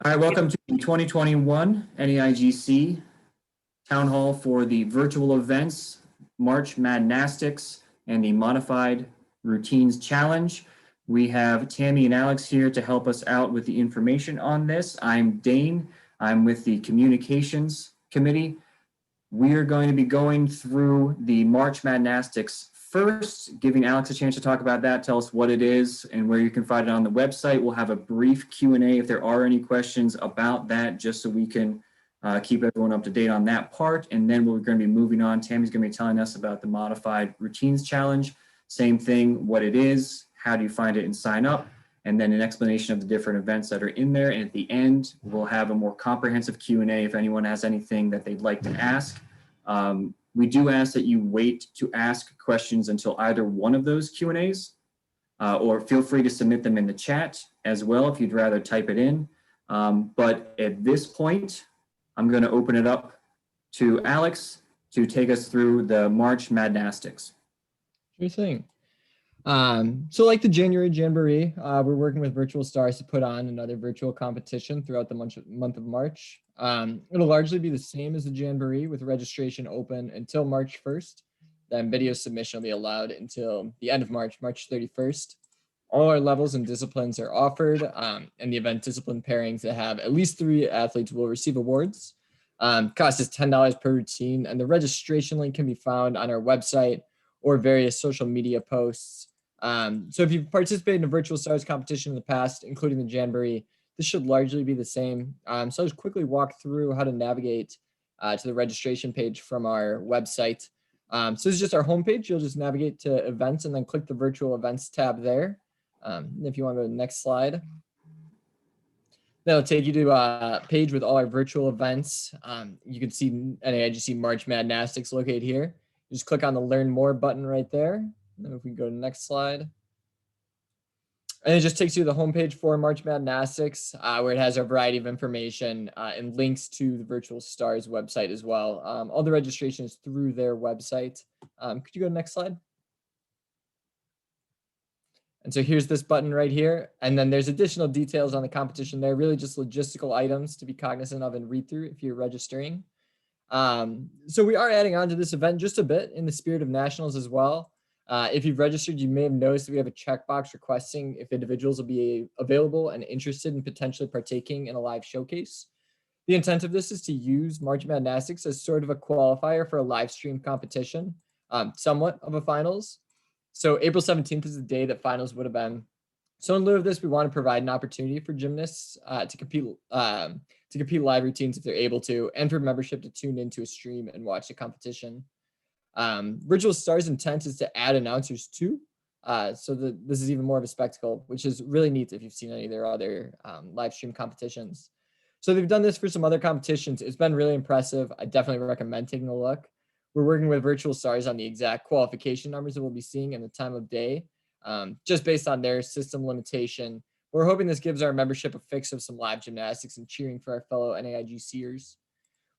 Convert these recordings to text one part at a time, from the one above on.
All right, welcome to the 2021 NEIGC Town Hall for the virtual events, March Madnastics, and the Modified Routines Challenge. We have Tammy and Alex here to help us out with the information on this. I'm Dane. I'm with the Communications Committee. We are going to be going through the March Madnastics first, giving Alex a chance to talk about that, tell us what it is and where you can find it on the website. We'll have a brief Q&A if there are any questions about that, just so we can keep everyone up to date on that part. And then we're going to be moving on. Tammy's going to be telling us about the Modified Routines Challenge. Same thing, what it is, how do you find it and sign up, and then an explanation of the different events that are in there. And at the end, we'll have a more comprehensive Q&A if anyone has anything that they'd like to ask. We do ask that you wait to ask questions until either one of those Q&As, or feel free to submit them in the chat as well if you'd rather type it in. But at this point, I'm going to open it up to Alex to take us through the March Madnastics. Sure thing. So like the January Jamboree, we're working with Virtual Stars to put on another virtual competition throughout the month of March. It'll largely be the same as the Jamboree, with registration open until March 1st. Then video submission will be allowed until the end of March 31st. All our levels and disciplines are offered, and the event discipline pairings that have at least 3 athletes will receive awards. Cost is $10 per routine, and the registration link can be found on our website or various social media posts. So if you've participated in a Virtual Stars competition in the past, including the Jamboree, this should largely be the same. So I'll just quickly walk through how to navigate to the registration page from our website. So this is just our homepage. You'll just navigate to events and then click the virtual events tab there. If you want to go to the next slide, that'll take you to a page with all our virtual events. You can see NEIGC March Madnastics located here. Just click on the Learn More button right there. And if we go to the next slide. And it just takes you to the homepage for March Madnastics, where it has a variety of information and links to the Virtual Stars website as well. All the registration is through their website. Could you go to the next slide? And so here's this button right here. And then there's additional details on the competition there, really just logistical items to be cognizant of and read through if you're registering. So we are adding on to this event just a bit in the spirit of nationals as well. If you've registered, you may have noticed that we have a checkbox requesting if individuals will be available and interested in potentially partaking in a live showcase. The intent of this is to use March Madnastics as sort of a qualifier for a live stream competition, somewhat of a finals. So April 17th is the day that finals would have been. So in lieu of this, we want to provide an opportunity for gymnasts to compete live routines if they're able to, and for membership to tune into a stream and watch the competition. Virtual Stars' intent is to add announcers too, so that this is even more of a spectacle, which is really neat if you've seen any of their other live stream competitions. So they've done this for some other competitions. It's been really impressive. I definitely recommend taking a look. We're working with Virtual Stars on the exact qualification numbers that we'll be seeing and the time of day, just based on their system limitation. We're hoping this gives our membership a fix of some live gymnastics and cheering for our fellow NEIGCers.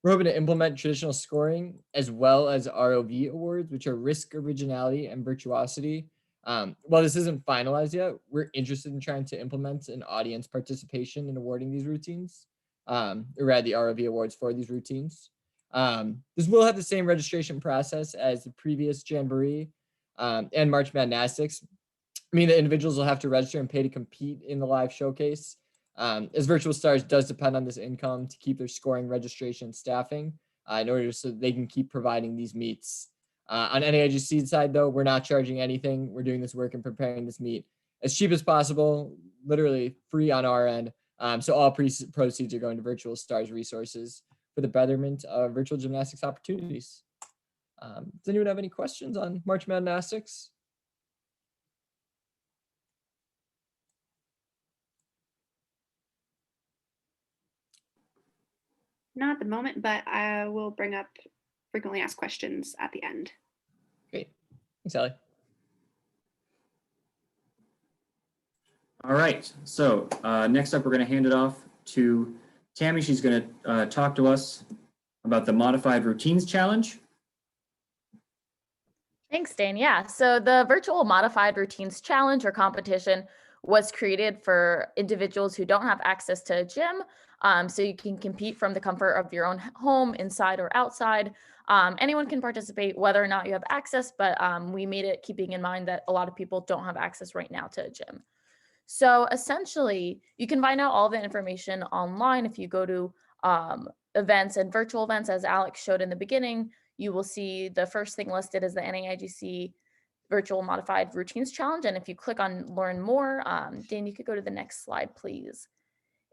We're hoping to implement traditional scoring as well as ROV awards, which are risk, originality, and virtuosity. While this isn't finalized yet, we're interested in trying to implement an audience participation in awarding these routines, or rather the ROV awards for these routines. This will have the same registration process as the previous Jamboree and March Madnastics. I mean, the individuals will have to register and pay to compete in the live showcase. As Virtual Stars does depend on this income to keep their scoring, registration, staffing in order so they can keep providing these meets. On NEIGC's side, though, we're not charging anything. We're doing this work and preparing this meet as cheap as possible, literally free on our end. So all proceeds are going to Virtual Stars resources for the betterment of virtual gymnastics opportunities. Does anyone have any questions on March Madnastics? Not at the moment, but I will bring up frequently asked questions at the end. Great. Thanks, Ellie. All right, so next up, we're going to hand it off to Tammy. She's going to talk to us about the Modified Routines Challenge. Thanks, Dane. Yeah, so the Virtual Modified Routines Challenge or competition was created for individuals who don't have access to a gym. So you can compete from the comfort of your own home, inside or outside. Anyone can participate, whether or not you have access, but we made it keeping in mind that a lot of people don't have access right now to a gym. So essentially, you can find out all the information online. If you go to events and virtual events, as Alex showed in the beginning, you will see the first thing listed is the NAIGC Virtual Modified Routines Challenge. And if you click on Learn More, Dan, you could go to the next slide, please.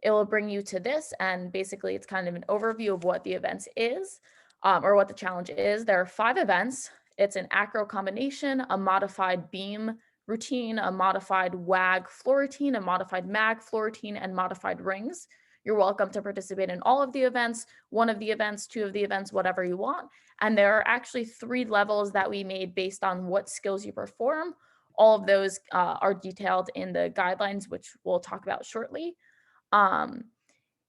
It will bring you to this, and basically it's kind of an overview of what the events is, or what the challenge is. There are 5 events. It's an acro combination, a modified beam routine, a modified WAG floor routine, a modified MAG floor routine, and modified rings. You're welcome to participate in all of the events, one of the events, 2 of the events, whatever you want. And there are actually 3 levels that we made based on what skills you perform. All of those are detailed in the guidelines, which we'll talk about shortly.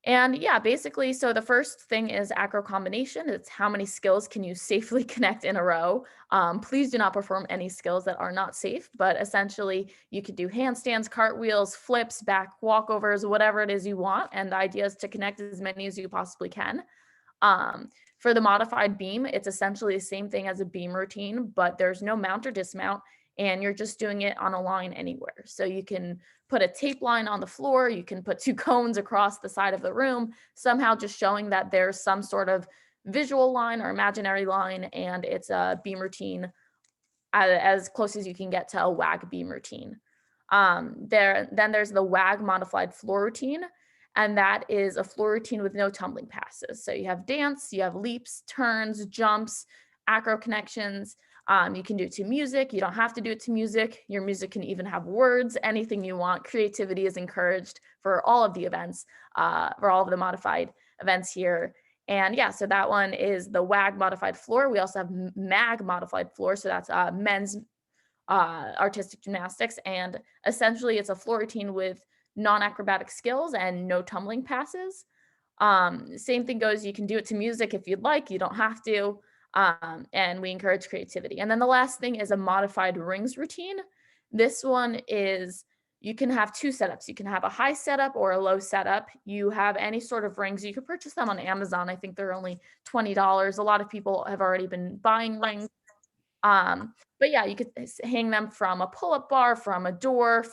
And yeah, basically, so the first thing is acro combination. It's how many skills can you safely connect in a row. Please do not perform any skills that are not safe, but essentially you could do handstands, cartwheels, flips, back walkovers, whatever it is you want. And the idea is to connect as many as you possibly can. For the modified beam, it's essentially the same thing as a beam routine, but there's no mount or dismount, and you're just doing it on a line anywhere. So you can put a tape line on the floor, you can put 2 cones across the side of the room, somehow just showing that there's some sort of visual line or imaginary line, and it's a beam routine as close as you can get to a WAG beam routine. Then there's the WAG modified floor routine, and that is a floor routine with no tumbling passes. So you have dance, you have leaps, turns, jumps, acro connections. You can do it to music. You don't have to do it to music. Your music can even have words, anything you want. Creativity is encouraged for all of the events, for all of the modified events here. And yeah, so that one is the WAG modified floor. We also have MAG modified floor. So that's men's artistic gymnastics. And essentially it's a floor routine with non-acrobatic skills and no tumbling passes. Same thing goes, you can do it to music if you'd like, you don't have to. And we encourage creativity. And then the last thing is a modified rings routine. This one is, you can have 2 setups. You can have a high setup or a low setup. You have any sort of rings. You can purchase them on Amazon. I think they're only $20. A lot of people have already been buying rings. But yeah, you could hang them from a pull-up bar, from a door,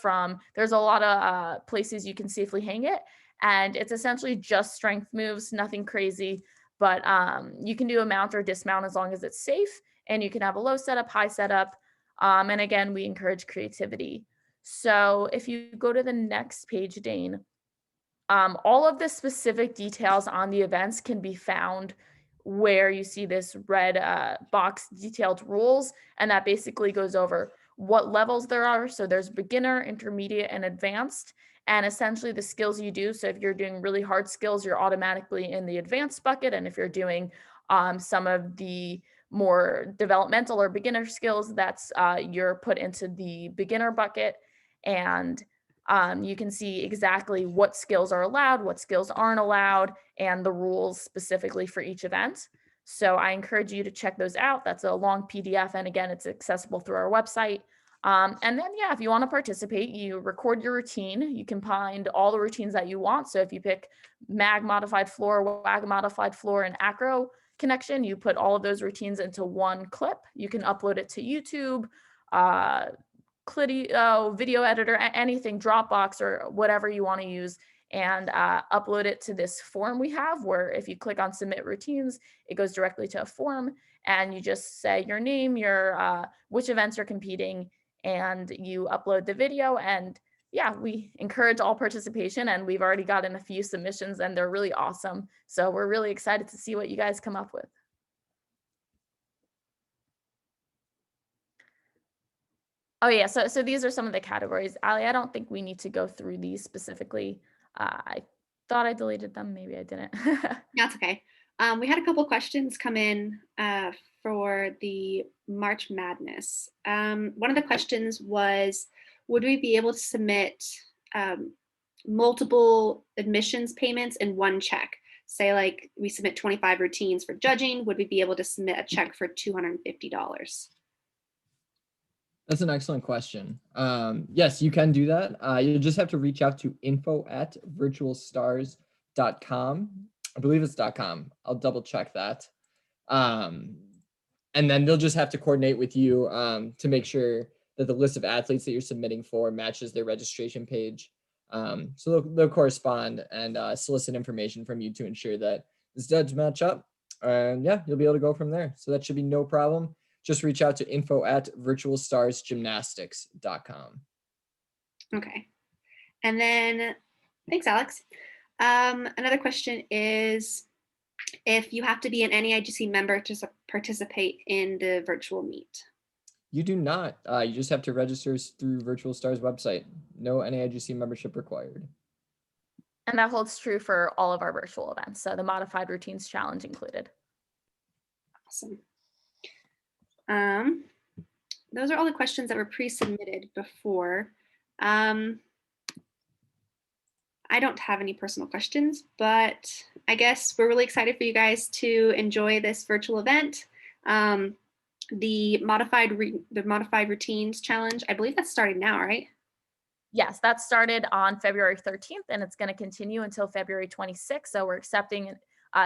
there's a lot of places you can safely hang it. And it's essentially just strength moves, nothing crazy. But you can do a mount or dismount as long as it's safe, and you can have a low setup, high setup. And again, we encourage creativity. So if you go to the next page, Dane, all of the specific details on the events can be found where you see this red box detailed rules, and that basically goes over what levels there are. So there's beginner, intermediate, and advanced, and essentially the skills you do. So if you're doing really hard skills, you're automatically in the advanced bucket. And if you're doing some of the more developmental or beginner skills, that's you're put into the beginner bucket. And you can see exactly what skills are allowed, what skills aren't allowed, and the rules specifically for each event. So I encourage you to check those out. That's a long PDF. And again, it's accessible through our website. And then, yeah, if you want to participate, you record your routine. You can find all the routines that you want. So if you pick MAG modified floor, WAG modified floor, and acro connection, you put all of those routines into one clip. You can upload it to YouTube, Clidio, video editor, anything, Dropbox, or whatever you want to use, and upload it to this form we have, where if you click on submit routines, it goes directly to a form, and you just say your name, your which events you're competing, and you upload the video. And yeah, we encourage all participation, and we've already gotten a few submissions, and they're really awesome. So we're really excited to see what you guys come up with. Oh yeah, so these are some of the categories. Ali, I don't think we need to go through these specifically. I thought I deleted them, maybe I didn't. That's okay. We had a couple questions come in for the March Madness. One of the questions was, would we be able to submit multiple admissions payments in one check? Say like we submit 25 routines for judging, would we be able to submit a check for $250? That's an excellent question. Yes, you can do that. You'll just have to reach out to info@virtualstars.com. I believe it's .com. I'll double check that. And then they'll just have to coordinate with you to make sure that the list of athletes that you're submitting for matches their registration page. So they'll correspond and solicit information from you to ensure that this does match up. And yeah, you'll be able to go from there. So that should be no problem. Just reach out to info@virtualstarsgymnastics.com. Okay. And then, thanks, Alex. Another question is, if you have to be an NEIGC member to participate in the virtual meet. You do not. You just have to register through Virtual Stars website. No NEIGC membership required. And that holds true for all of our virtual events. So the Modified Routines Challenge included. Awesome. Those are all the questions that were pre-submitted before. I don't have any personal questions, but I guess we're really excited for you guys to enjoy this virtual event. The Modified Routines Challenge, I believe that's starting now, right? Yes, that started on February 13th and it's going to continue until February 26th. So we're accepting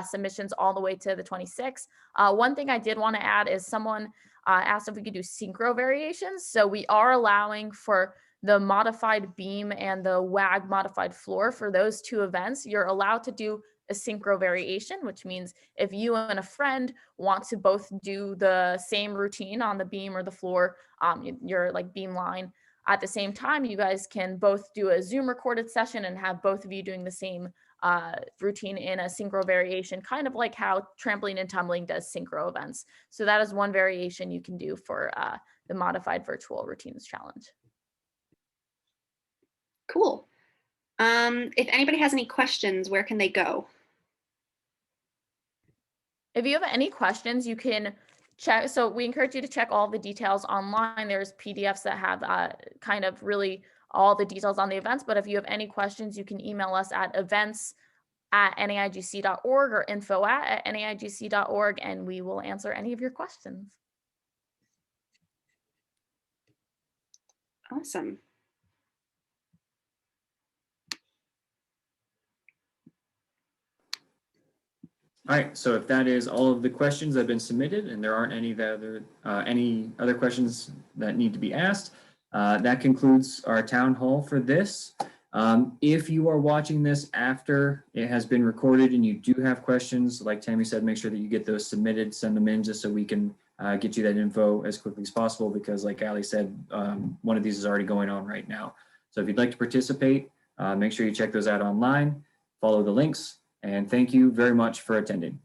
submissions all the way to the 26th. One thing I did want to add is someone asked if we could do synchro variations. So we are allowing for the modified beam and the WAG modified floor. For those two events, you're allowed to do a synchro variation, which means if you and a friend want to both do the same routine on the beam or the floor, your like beam line, at the same time, you guys can both do a Zoom recorded session and have both of you doing the same routine in a synchro variation, kind of like how trampoline and tumbling does synchro events. So that is one variation you can do for the Modified Virtual Routines Challenge. Cool. If anybody has any questions, where can they go? If you have any questions, you can check. So we encourage you to check all the details online. There's PDFs that have kind of really all the details on the events. But if you have any questions, you can email us at events@neigc.org or info@neigc.org, and we will answer any of your questions. Awesome. All right, so if that is all of the questions that have been submitted and there aren't any other questions that need to be asked, that concludes our town hall for this. If you are watching this after it has been recorded and you do have questions, like Tammy said, make sure that you get those submitted, send them in just so we can get you that info as quickly as possible, because like Ali said, one of these is already going on right now. So if you'd like to participate, make sure you check those out online, follow the links, and thank you very much for attending.